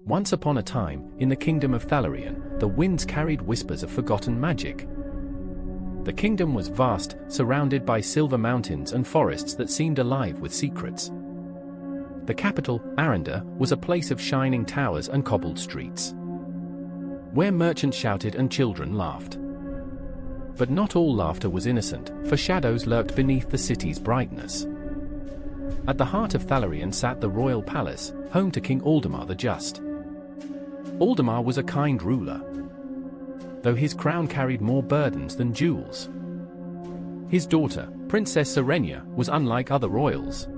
Once upon a time, in the kingdom of Thalarion, the winds carried whispers of forgotten magic. The kingdom was vast, surrounded by silver mountains and forests that seemed alive with secrets. The capital, Aranda, was a place of shining towers and cobbled streets, where merchants shouted and children laughed. But not all laughter was innocent, for shadows lurked beneath the city's brightness. At the heart of Thalarion sat the royal palace, home to King Aldemar the Just. Aldemar was a kind ruler, though his crown carried more burdens than jewels. His daughter, Princess Serenia, was unlike other royals.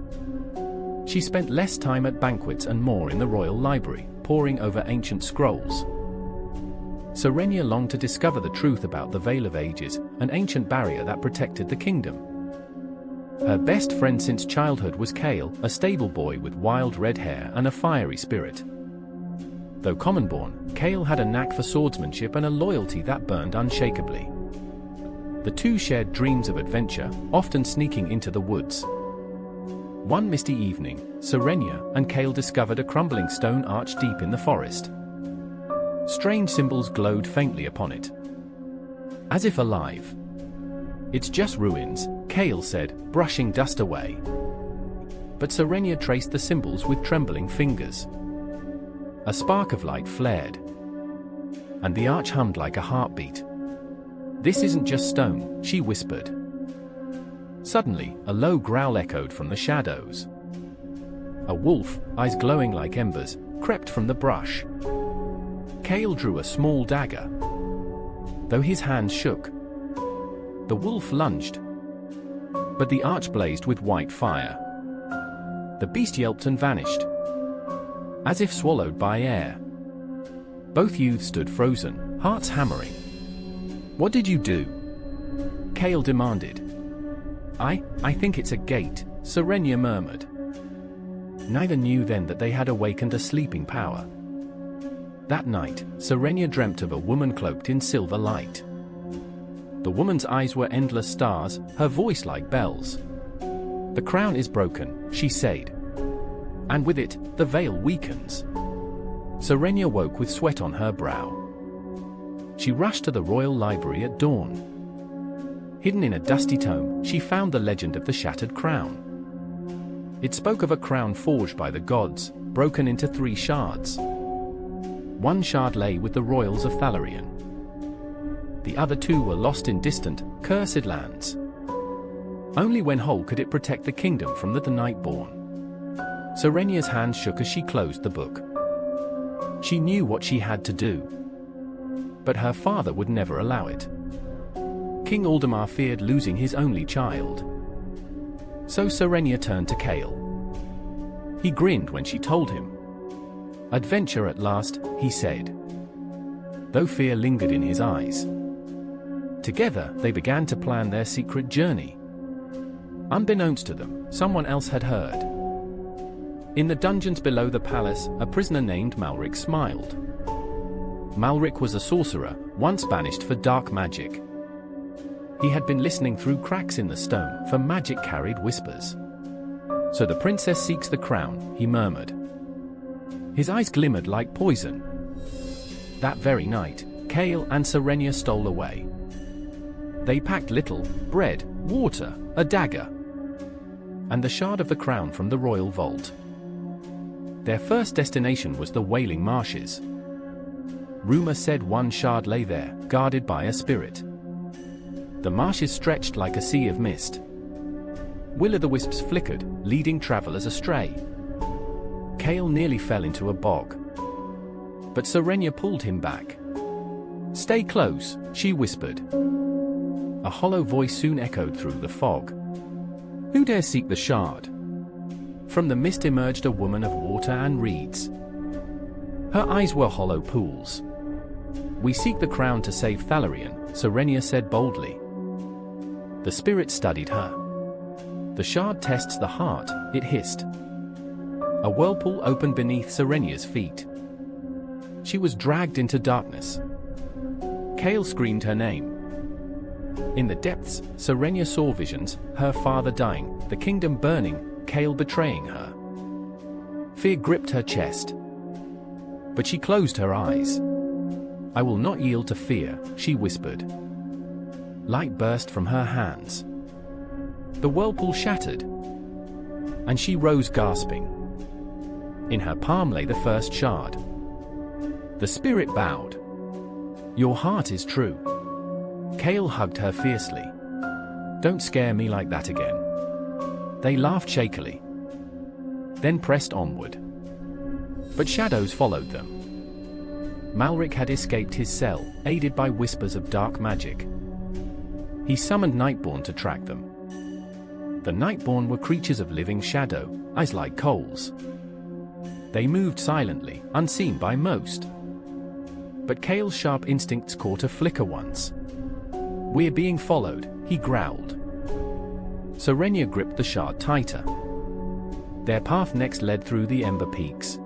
She spent less time at banquets and more in the royal library, poring over ancient scrolls. Serenia longed to discover the truth about the Veil of Ages, an ancient barrier that protected the kingdom. Her best friend since childhood was Kale, a stable boy with wild red hair and a fiery spirit. Though common-born, Kale had a knack for swordsmanship and a loyalty that burned unshakably. The two shared dreams of adventure, often sneaking into the woods. One misty evening, Serenia and Kale discovered a crumbling stone arch deep in the forest. Strange symbols glowed faintly upon it, as if alive. "It's just ruins," Kale said, brushing dust away. But Serenia traced the symbols with trembling fingers. A spark of light flared, and the arch hummed like a heartbeat. "This isn't just stone," she whispered. Suddenly, a low growl echoed from the shadows. A wolf, eyes glowing like embers, crept from the brush. Kale drew a small dagger, though his hands shook. The wolf lunged, but the arch blazed with white fire. The beast yelped and vanished, as if swallowed by air. Both youths stood frozen, hearts hammering. "What did you do?" Kale demanded. I think it's a gate," Serenia murmured. Neither knew then that they had awakened a sleeping power. That night, Serenia dreamt of a woman cloaked in silver light. The woman's eyes were endless stars, her voice like bells. "The crown is broken," she said, "and with it, the veil weakens." Serenia woke with sweat on her brow. She rushed to the royal library at dawn. Hidden in a dusty tome, she found the legend of the shattered crown. It spoke of a crown forged by the gods, broken into 3 shards. One shard lay with the royals of Thalarion. The other 2 were lost in distant, cursed lands. Only when whole could it protect the kingdom from the Nightborn. Serenia's hands shook as she closed the book. She knew what she had to do, but her father would never allow it. King Aldemar feared losing his only child. So Serenia turned to Kale. He grinned when she told him. "Adventure at last," he said, though fear lingered in his eyes. Together, they began to plan their secret journey. Unbeknownst to them, someone else had heard. In the dungeons below the palace, a prisoner named Malric smiled. Malric was a sorcerer, once banished for dark magic. He had been listening through cracks in the stone, for magic carried whispers. "So the princess seeks the crown," he murmured. His eyes glimmered like poison. That very night, Kale and Serenia stole away. They packed little: bread, water, a dagger, and the shard of the crown from the royal vault. Their first destination was the Wailing Marshes. Rumor said one shard lay there, guarded by a spirit. The marshes stretched like a sea of mist. Will-o'-the-wisps flickered, leading travelers astray. Kale nearly fell into a bog, but Serenia pulled him back. "Stay close," she whispered. A hollow voice soon echoed through the fog. "Who dare seek the shard?" From the mist emerged a woman of water and reeds. Her eyes were hollow pools. "We seek the crown to save Thalarion," Serenia said boldly. The spirit studied her. "The shard tests the heart," it hissed. A whirlpool opened beneath Serenia's feet. She was dragged into darkness. Kale screamed her name. In the depths, Serenia saw visions: her father dying, the kingdom burning, Kale betraying her. Fear gripped her chest. But she closed her eyes. "I will not yield to fear," she whispered. Light burst from her hands. The whirlpool shattered, and she rose gasping. In her palm lay the first shard. The spirit bowed. "Your heart is true." Kale hugged her fiercely. "Don't scare me like that again." They laughed shakily, then pressed onward. But shadows followed them. Malric had escaped his cell, aided by whispers of dark magic. He summoned Nightborn to track them. The Nightborn were creatures of living shadow, eyes like coals. They moved silently, unseen by most. But Kale's sharp instincts caught a flicker once. "We're being followed," he growled. Serenia gripped the shard tighter. Their path next led through the ember peaks.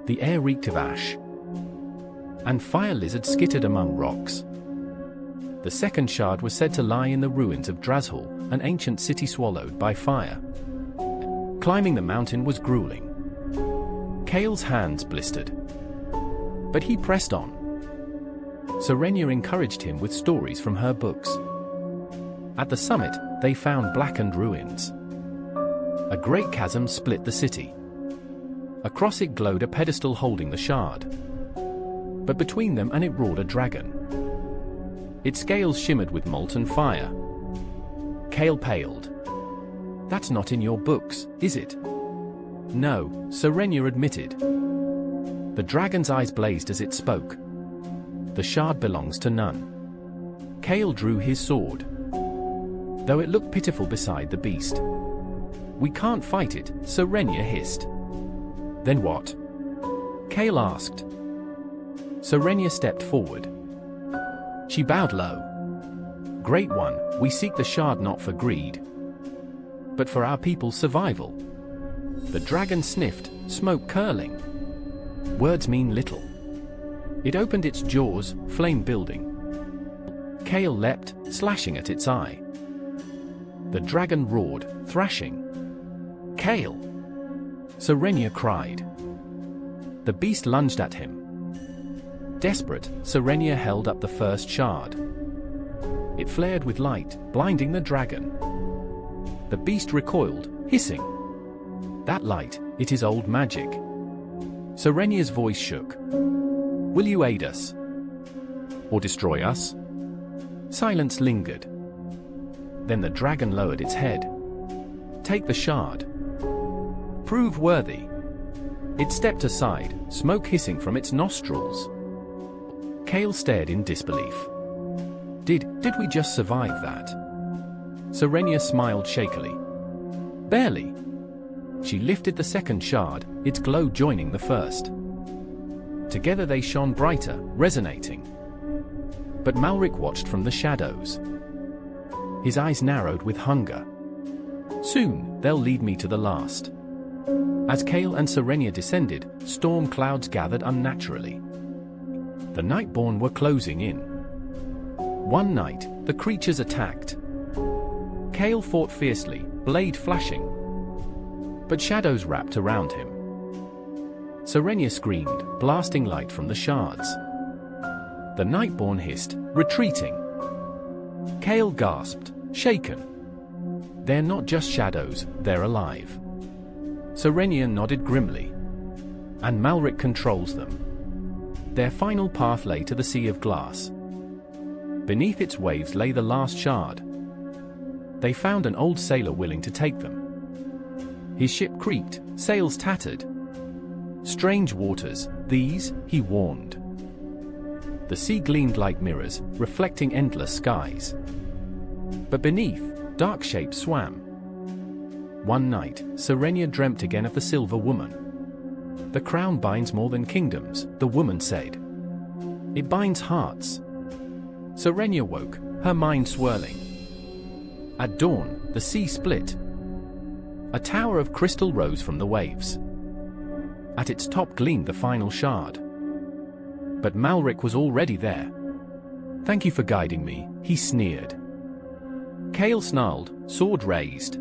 The air reeked of ash, and fire lizards skittered among rocks. The second shard was said to lie in the ruins of Drashall, an ancient city swallowed by fire. Climbing the mountain was grueling. Kale's hands blistered, but he pressed on. Serenia encouraged him with stories from her books. At the summit, they found blackened ruins. A great chasm split the city. Across it glowed a pedestal holding the shard. But between them and it roared a dragon. Its scales shimmered with molten fire. Kale paled. "That's not in your books, is it?" "No," Serenia admitted. The dragon's eyes blazed as it spoke. "The shard belongs to none." Kale drew his sword, though it looked pitiful beside the beast. "We can't fight it," Serenia hissed. "Then what?" Kale asked. Serenia stepped forward. She bowed low. "Great One, we seek the shard not for greed, but for our people's survival." The dragon sniffed, smoke curling. "Words mean little." It opened its jaws, flame building. Kale leapt, slashing at its eye. The dragon roared, thrashing. "Kale!" Serenia cried. The beast lunged at him. Desperate, Serenia held up the first shard. It flared with light, blinding the dragon. The beast recoiled, hissing. "That light, it is old magic." Serenia's voice shook. "Will you aid us? Or destroy us?" Silence lingered. Then the dragon lowered its head. "Take the shard. Prove worthy." It stepped aside, smoke hissing from its nostrils. Kale stared in disbelief. Did we just survive that?" Serenia smiled shakily. "Barely." She lifted the second shard, its glow joining the first. Together they shone brighter, resonating. But Malric watched from the shadows. His eyes narrowed with hunger. "Soon, they'll lead me to the last." As Kale and Serenia descended, storm clouds gathered unnaturally. The Nightborn were closing in. One night, the creatures attacked. Kale fought fiercely, blade flashing. But shadows wrapped around him. Serenia screamed, blasting light from the shards. The Nightborn hissed, retreating. Kale gasped, shaken. "They're not just shadows, they're alive." Serenia nodded grimly. "And Malric controls them." Their final path lay to the sea of glass. Beneath its waves lay the last shard. They found an old sailor willing to take them. His ship creaked, sails tattered. "Strange waters, these," he warned. The sea gleamed like mirrors, reflecting endless skies. But beneath, dark shapes swam. One night, Serenia dreamt again of the Silver Woman. "The crown binds more than kingdoms," the woman said. "It binds hearts." Serenia woke, her mind swirling. At dawn, the sea split. A tower of crystal rose from the waves. At its top gleamed the final shard. But Malric was already there. "Thank you for guiding me," he sneered. Kale snarled, sword raised.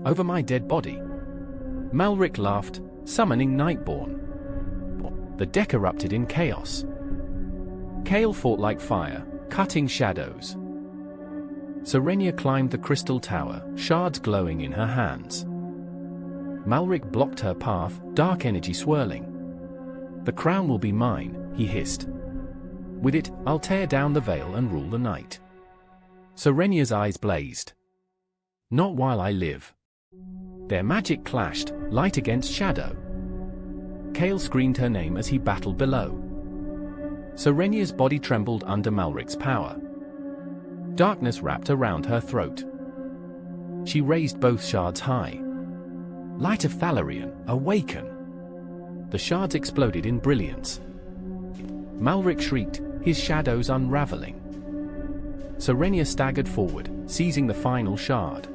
"Over my dead body." Malric laughed, summoning Nightborn. The deck erupted in chaos. Kale fought like fire, cutting shadows. Serenia climbed the crystal tower, shards glowing in her hands. Malric blocked her path, dark energy swirling. "The crown will be mine," he hissed. "With it, I'll tear down the veil and rule the night." Serenia's eyes blazed. "Not while I live." Their magic clashed, light against shadow. Kale screamed her name as he battled below. Serenia's body trembled under Malric's power. Darkness wrapped around her throat. She raised both shards high. "Light of Thalarian, awaken!" The shards exploded in brilliance. Malric shrieked, his shadows unraveling. Serenia staggered forward, seizing the final shard.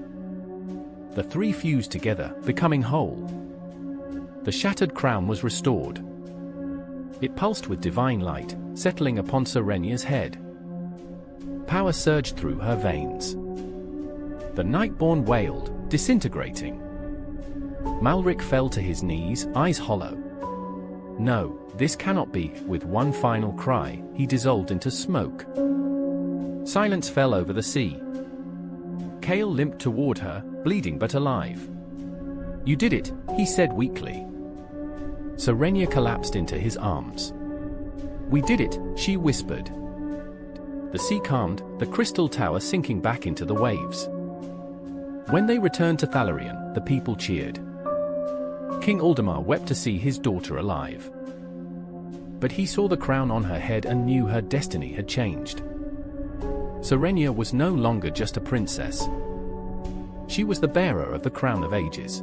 The three fused together, becoming whole. The shattered crown was restored. It pulsed with divine light, settling upon Serenia's head. Power surged through her veins. The Nightborn wailed, disintegrating. Malric fell to his knees, eyes hollow. "No, this cannot be." With one final cry, he dissolved into smoke. Silence fell over the sea. Kale limped toward her, bleeding but alive. "You did it," he said weakly. Serenia collapsed into his arms. "We did it," she whispered. The sea calmed, the crystal tower sinking back into the waves. When they returned to Thalarian, the people cheered. King Aldemar wept to see his daughter alive. But he saw the crown on her head and knew her destiny had changed. Serenia was no longer just a princess. She was the bearer of the crown of ages.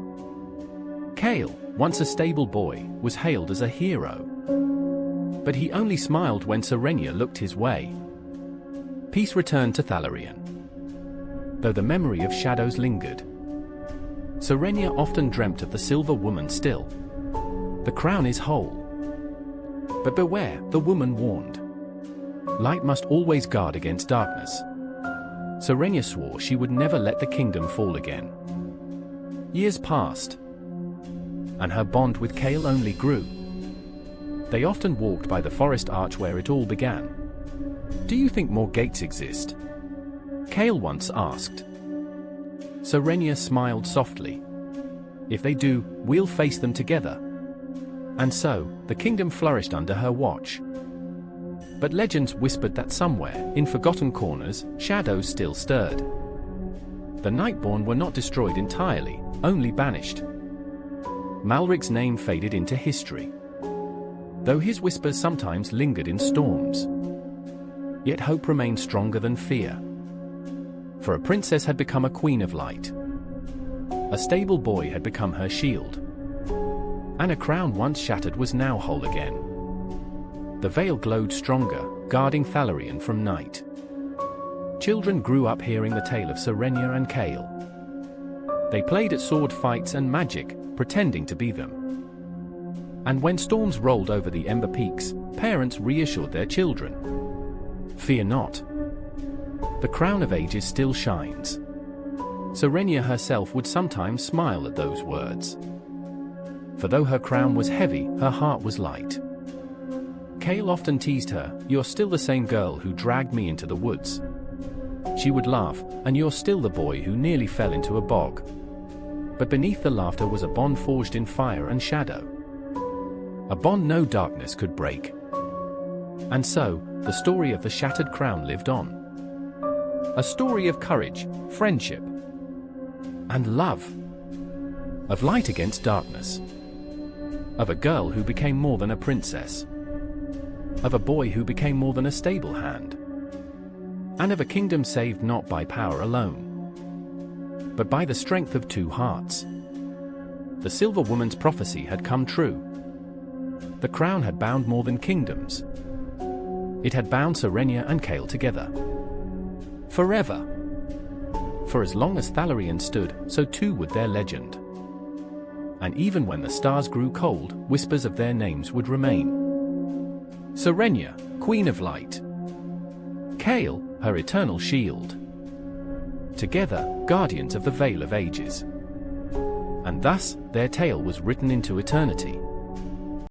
Kale, once a stable boy, was hailed as a hero. But he only smiled when Serenia looked his way. Peace returned to Thalarian, though the memory of shadows lingered. Serenia often dreamt of the Silver Woman still. "The crown is whole." But beware, the woman warned. Light must always guard against darkness. Serenia swore she would never let the kingdom fall again. Years passed, and her bond with Kale only grew. They often walked by the forest arch where it all began. "Do you think more gates exist?" Kale once asked. Serenia smiled softly. "If they do, we'll face them together." And so, the kingdom flourished under her watch. But legends whispered that somewhere, in forgotten corners, shadows still stirred. The Nightborn were not destroyed entirely, only banished. Malric's name faded into history, though his whispers sometimes lingered in storms. Yet hope remained stronger than fear. For a princess had become a queen of light. A stable boy had become her shield. And a crown once shattered was now whole again. The veil glowed stronger, guarding Thalarian from night. Children grew up hearing the tale of Serenia and Kale. They played at sword fights and magic, pretending to be them. And when storms rolled over the Ember Peaks, parents reassured their children. "Fear not. The crown of ages still shines." Serenia herself would sometimes smile at those words. For though her crown was heavy, her heart was light. Kale often teased her, "You're still the same girl who dragged me into the woods." She would laugh, "And you're still the boy who nearly fell into a bog." But beneath the laughter was a bond forged in fire and shadow. A bond no darkness could break. And so, the story of the shattered crown lived on. A story of courage, friendship, and love. Of light against darkness. Of a girl who became more than a princess. Of a boy who became more than a stable hand. And of a kingdom saved not by power alone, but by the strength of two hearts. The Silver Woman's prophecy had come true. The crown had bound more than kingdoms. It had bound Serenia and Kale together. Forever. For as long as Thalarian stood, so too would their legend. And even when the stars grew cold, whispers of their names would remain. Serenia, Queen of Light. Kale, her eternal shield. Together, guardians of the Veil of Ages. And thus, their tale was written into eternity.